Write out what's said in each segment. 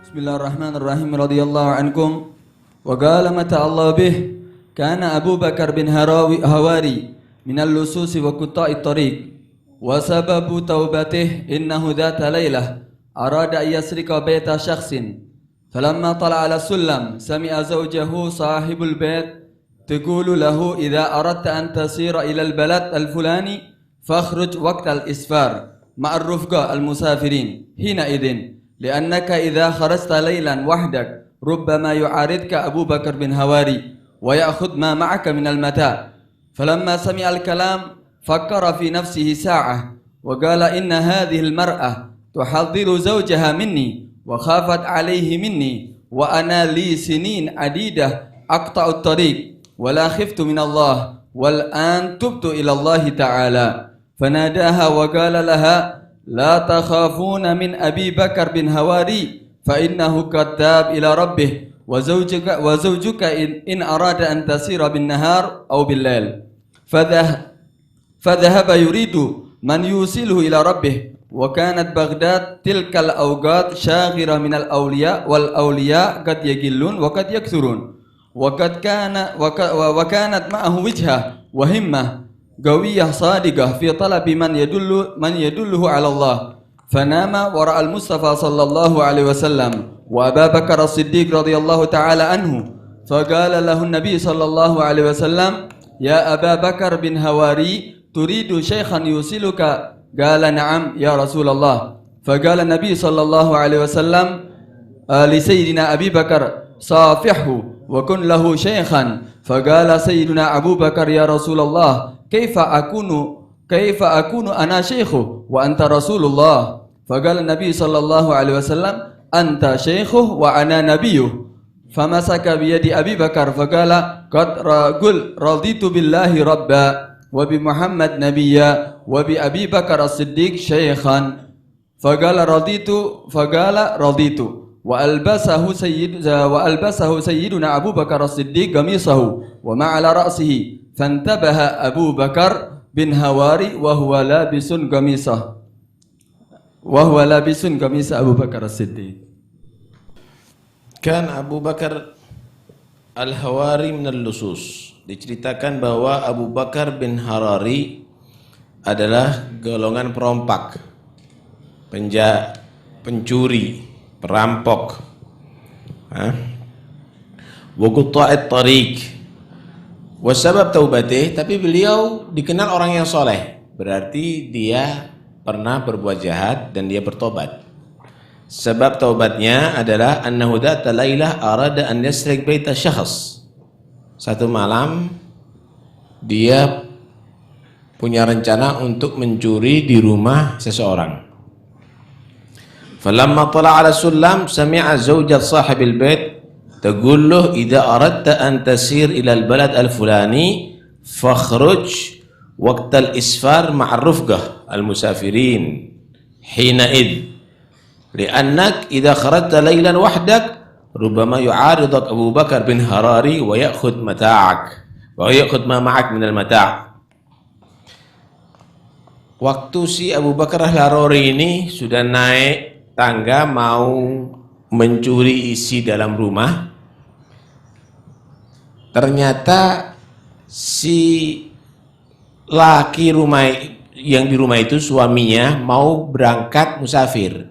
Bismillahirrahmanirrahim. Radhiyallahu ankum. Wa qala mata Allah bih kana Abu Bakar bin Hawari minal lususi wa quta'i tariq wa sababu taubatih innahu dhata laylah arada yasrika baita shakhsin falamma tala ala sullam sami'a zawjahu sahibul bait taqulu lahu idza aradta an tasira ila al-balad al-fulani fakhruj waqt al-isfar ma'a ar-rufqa al-musafirin hina idin li'annaka idza kharajta laylan wahdak ربما يعارضك أبو بكر بن هواري ويأخذ ما معك من المتاع فلما سمع الكلام فكر في نفسه ساعة وقال إن هذه المرأة تحضر زوجها مني وخافت عليه مني وأنا لي سنين عديدة أقطع الطريق ولا خفت من الله والآن تبت إلى الله تعالى فناداها وقال لها لا تخافون من أبي بكر بن هواري فإنه كذاب إلى ربه وزوجك إن أراد أن تسير بالنهار أو بالليل فذهب يريد من يوصله إلى ربه وكانت بغداد تلك الأوقات شاغرة من الأولياء والأولياء قد يقلون وقد يكثرون وكانت معه وجهة وهمة قوية صادقة في طلب من يدله على الله فنام وراء المصطفى صلى الله عليه وسلم وأبا بكر الصديق رضي الله تعالى عنه فقال له النبي صلى الله عليه وسلم يا أبا بكر بن هواري تريد شيخا يوصلك قال نعم يا رسول الله فقال النبي صلى الله عليه وسلم لسيدنا أبي بكر صافحه وكن له شيخا فقال سيدنا أبو بكر يا رسول الله كيف أكون أنا شيخه وأنت رسول الله فقال النبي صلى الله عليه وسلم أنت شيخه وأنا نبيه فمسك بيد أبي بكر فقال قل رضيت بالله ربا وبمحمد نبيا وبأبي بكر الصديق شيخا فقال رضيت وألبسه سيدنا أبو بكر الصديق قميصه وما على رأسه فانتبه أبو بكر بن هواري وهو لابس قميص أبو بكر الصديق. Kan Abu Bakar Al-Hawari minal lusus. Diceritakan bahwa Abu Bakar bin Harari adalah golongan perompak, pencuri, perampok. Wa quta'it tariq. Wasabab taubatih, tapi beliau dikenal orang yang soleh, berarti dia pernah berbuat jahat dan dia bertobat. Sebab taubatnya adalah annahu dhata lailah arada an yasrik baita syakhs. Satu malam dia punya rencana untuk mencuri di rumah seseorang. Falamma tala ala sullam sami'a zawjat sahibil bait taqullu idza aradta an tasir ila al-balad al-fulani fakhruj waqt al-isfar ma'a ar-rufqah al-musafirin hina id li'annak idza kharajta laylan wahdak rubbama yu'aridak Abu Bakar bin Harari wa ya'khudh mata'ak wa ya'khudh ma ma'ak min al-mata'. Waktu si Abu Bakar Al-Harari ini sudah naik tangga mau mencuri isi dalam rumah, ternyata si laki rumah yang di rumah itu suaminya mau berangkat musafir.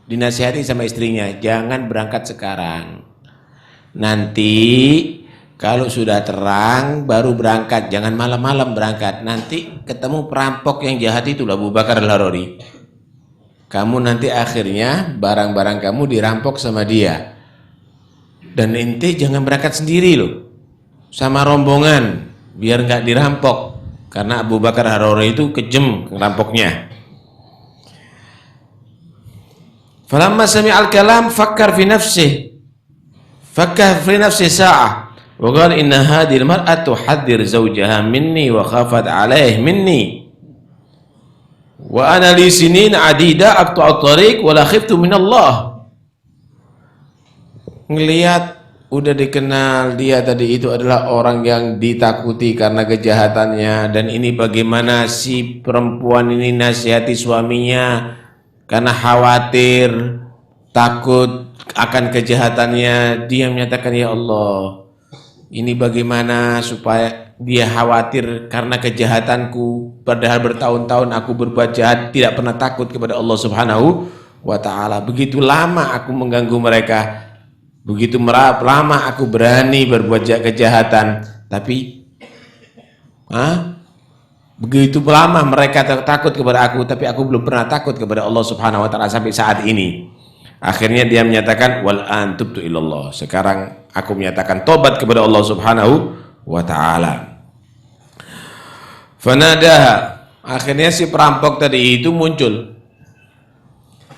Dinasihati sama istrinya, jangan berangkat sekarang. Nanti kalau sudah terang baru berangkat, jangan malam-malam berangkat. Nanti ketemu perampok yang jahat itu Abu Bakar Al-Harari. Kamu nanti akhirnya barang-barang kamu dirampok sama dia. Dan ente jangan berangkat sendiri loh, sama rombongan, biar nggak dirampok. Karena Abu Bakar Al-Harari itu kejem ngerampoknya. Falamma sami'al kalam fakkar fi nafsihi sa'ah wa qala inna hadhihi al-mar'atu tuhaddir zawjaha minni wa khafat 'alayhi minni wa ana li sinin 'adida aqta'u at-tariq wa la khiftu min Allah. Ngelihat udah dikenal dia tadi itu adalah orang yang ditakuti karena kejahatannya, dan ini bagaimana si perempuan ini nasihati suaminya karena khawatir takut akan kejahatannya, dia menyatakan, ya Allah, ini bagaimana supaya dia khawatir karena kejahatanku, padahal bertahun-tahun aku berbuat jahat, tidak pernah takut kepada Allah Subhanahu wa ta'ala. Begitu lama aku mengganggu mereka, begitu lama aku berani berbuat kejahatan, tapi begitu lama mereka takut kepada aku, tapi aku belum pernah takut kepada Allah Subhanahu wa ta'ala sampai saat ini. Akhirnya dia menyatakan, wal an tubtu ilallah, sekarang aku menyatakan tobat kepada Allah Subhanahu wa ta'ala. Fanadaha, akhirnya si perampok tadi itu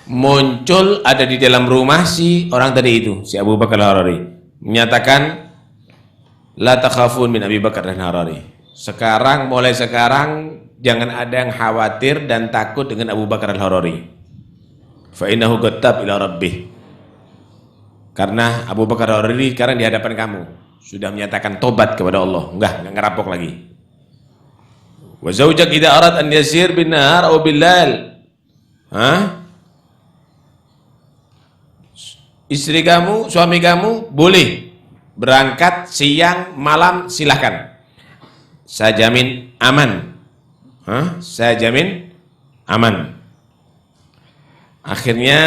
muncul ada di dalam rumah si orang tadi itu, si Abu Bakar Al-Harari, menyatakan, la takhafun min Abi Bakar Al-Harari, mulai sekarang jangan ada yang khawatir dan takut dengan Abu Bakar Al-Harari. Fa innahu qattab ila rabbih, karena Abu Bakar Al-Harari sekarang di hadapan kamu sudah menyatakan tobat kepada Allah, enggak ngerampok lagi. Wa zaujak idza arad an yasir bin nahar aw bil lail, istri kamu, suami kamu boleh berangkat siang malam, silahkan, saya jamin aman. Saya jamin aman. Akhirnya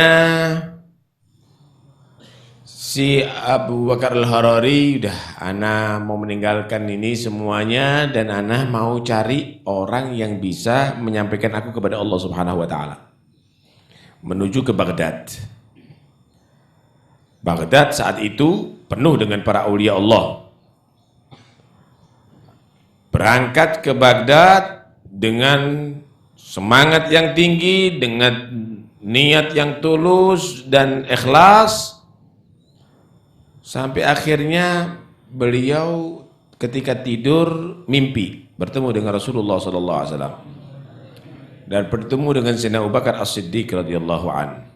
si Abu Bakar Al-Harari, udah ana mau meninggalkan ini semuanya dan ana mau cari orang yang bisa menyampaikan aku kepada Allah Subhanahu wa ta'ala. Menuju ke Baghdad. Baghdad saat itu penuh dengan para aulia Allah. Berangkat ke Baghdad dengan semangat yang tinggi, dengan niat yang tulus dan ikhlas, sampai akhirnya beliau ketika tidur mimpi bertemu dengan Rasulullah SAW dan bertemu dengan Sayyidina Abu Bakar As-Siddiq radhiyallahu an.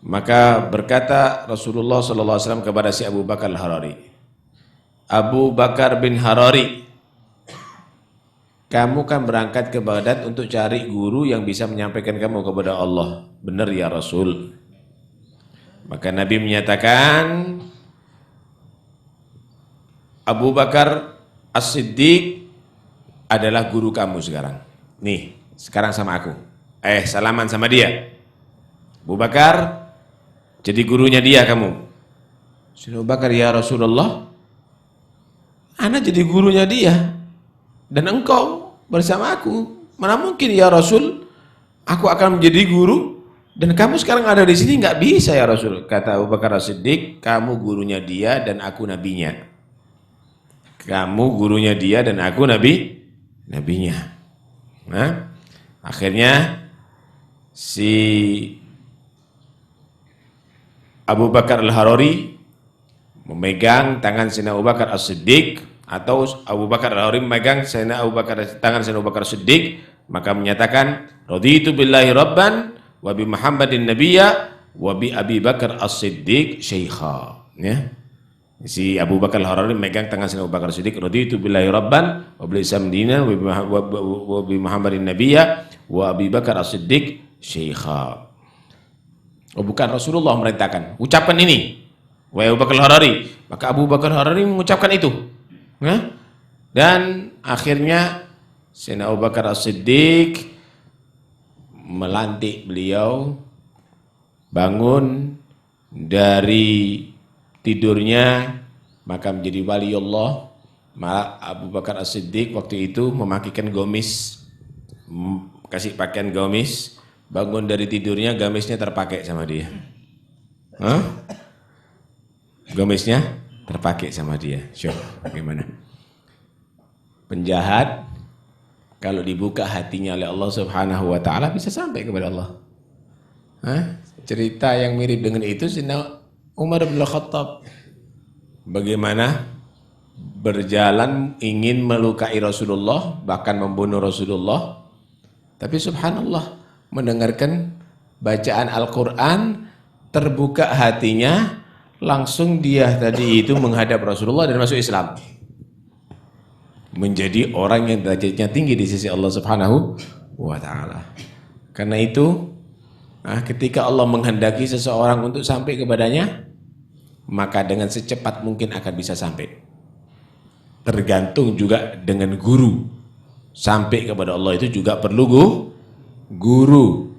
Maka berkata Rasulullah SAW kepada si Abu Bakar Al-Harari, Abu Bakar bin Harari, kamu kan berangkat ke Baghdad untuk cari guru yang bisa menyampaikan kamu kepada Allah. Benar ya Rasul. Maka Nabi menyatakan, Abu Bakar As-Siddiq adalah guru kamu sekarang. Nih, sekarang sama aku. Salaman sama dia. Abu Bakar jadi gurunya dia kamu. Abu Bakar, ya Rasulullah, ana jadi gurunya dia dan engkau bersama aku. Mana mungkin ya Rasul, aku akan menjadi guru dan kamu sekarang ada di sini, nggak bisa ya Rasul. Kata Abu Bakar As-Siddiq, kamu gurunya dia dan aku nabinya. Kamu gurunya dia dan aku nabinya. Nah, akhirnya si Abu Bakar Al-Harari memegang tangan Sayyidina Abu Bakar As-Siddiq, atau Abu Bakar Al-Harari memegang tangan Sayyidina Abu Bakar As-Siddiq, maka menyatakan, raditu billahi rabban wa bi Muhammadin nabiyya wa bi Abi Bakar As-Siddiq syaikha. Ya. Si Abu Bakar Al-Harari memegang tangan Sayyidina Abu Bakar As-Siddiq, raditu billahi rabban wa bil Islam dinan wa bi Muhammadin nabiyya wa Abi Bakar As-Siddiq syaikha. Oh, bukan Rasulullah merintahkan, ucapkan ini, wahai Abu Bakar Al-Harari. Maka Abu Bakar Al-Harari mengucapkan itu. Dan akhirnya Sayyidina Abu Bakar As-Siddiq melantik beliau bangun dari tidurnya, maka menjadi wali Allah. Abu Bakar As-Siddiq waktu itu memakikan gamis, kasih pakaian gamis, bangun dari tidurnya gamisnya terpakai sama dia. Gamisnya terpakai sama dia. Syuh, bagaimana? Penjahat kalau dibuka hatinya oleh Allah Subhanahu wa ta'ala bisa sampai kepada Allah. Cerita yang mirip dengan itu Sayyidina Umar bin Khattab, bagaimana berjalan ingin melukai Rasulullah, bahkan membunuh Rasulullah, tapi subhanallah mendengarkan bacaan Al-Quran, terbuka hatinya, langsung dia tadi itu menghadap Rasulullah dan masuk Islam. Menjadi orang yang derajatnya tinggi di sisi Allah Subhanahu wa ta'ala. Karena itu ketika Allah menghendaki seseorang untuk sampai kepadanya, maka dengan secepat mungkin akan bisa sampai. Tergantung juga dengan guru. Sampai kepada Allah itu juga perlu guru.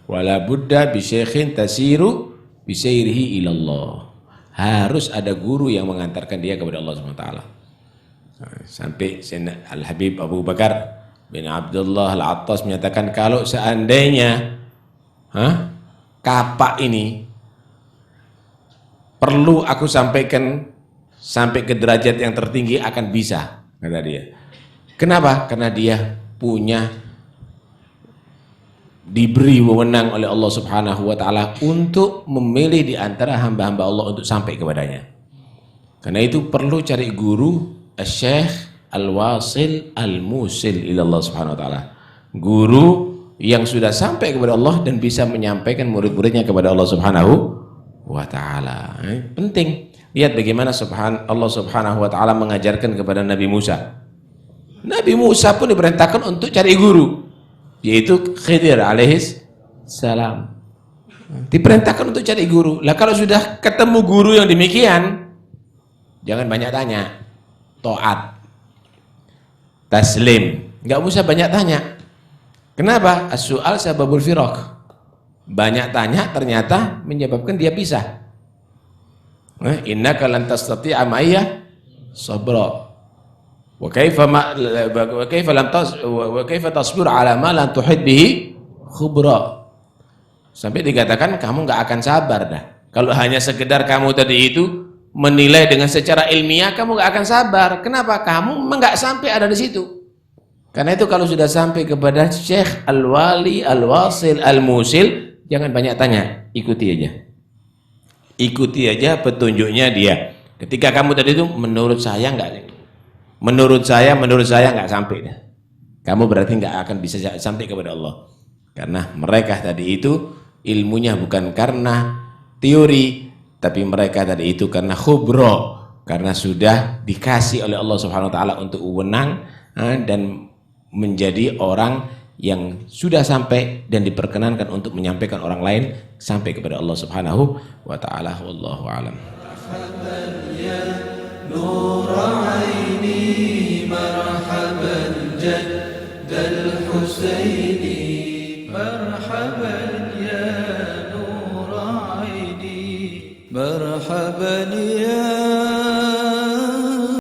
Wala budda bi syaikhin tasiru bi sayrihi ilallah. Harus ada guru yang mengantarkan dia kepada Allah SWT. Sampai Al-Habib Abu Bakar bin Abdullah Al-Attas menyatakan, kalau seandainya kapak ini perlu aku sampaikan sampai ke derajat yang tertinggi, akan bisa, kata dia. Kenapa? Karena dia diberi wewenang oleh Allah Subhanahu wa taala untuk memilih di antara hamba-hamba Allah untuk sampai kepadanya. Karena itu perlu cari guru, Asy-Syaikh Al-Wasil Al-Musil ila Allah Subhanahu wa taala. Guru yang sudah sampai kepada Allah dan bisa menyampaikan murid-muridnya kepada Allah Subhanahu wa taala. Penting. Lihat bagaimana Allah Subhanahu wa taala mengajarkan kepada Nabi Musa. Nabi Musa pun diperintahkan untuk cari guru, yaitu Khidir alaihis salam. Diperintahkan untuk cari guru. Lah kalau sudah ketemu guru yang demikian, jangan banyak tanya. Taat. Taslim. Enggak usah banyak tanya. Kenapa? As-su'al sababul firaq. Banyak tanya ternyata menyebabkan dia pisah. Innaka lan tastati'a ma'iyya sabra. Wa kaifa tasbir ala ma lan tuhid bihi khubra. Sampai dikatakan kamu enggak akan sabar dah. Kalau hanya sekedar kamu tadi itu menilai dengan secara ilmiah, kamu enggak akan sabar. Kenapa? Kamu memang enggak sampai ada di situ. Karena itu kalau sudah sampai kepada Syekh Al-Wali Al-Wasil Al-Musil, jangan banyak tanya, ikuti aja. Ikuti aja petunjuknya dia. Ketika kamu tadi itu menurut saya enggak sampai. Kamu berarti enggak akan bisa sampai kepada Allah. Karena mereka tadi itu ilmunya bukan karena teori, tapi mereka tadi itu karena khubro, karena sudah dikasih oleh Allah Subhanahu wa taala untuk wewenang dan menjadi orang yang sudah sampai dan diperkenankan untuk menyampaikan orang lain sampai kepada Allah Subhanahu wa taala. Wallahu a'lam. مرحبا يا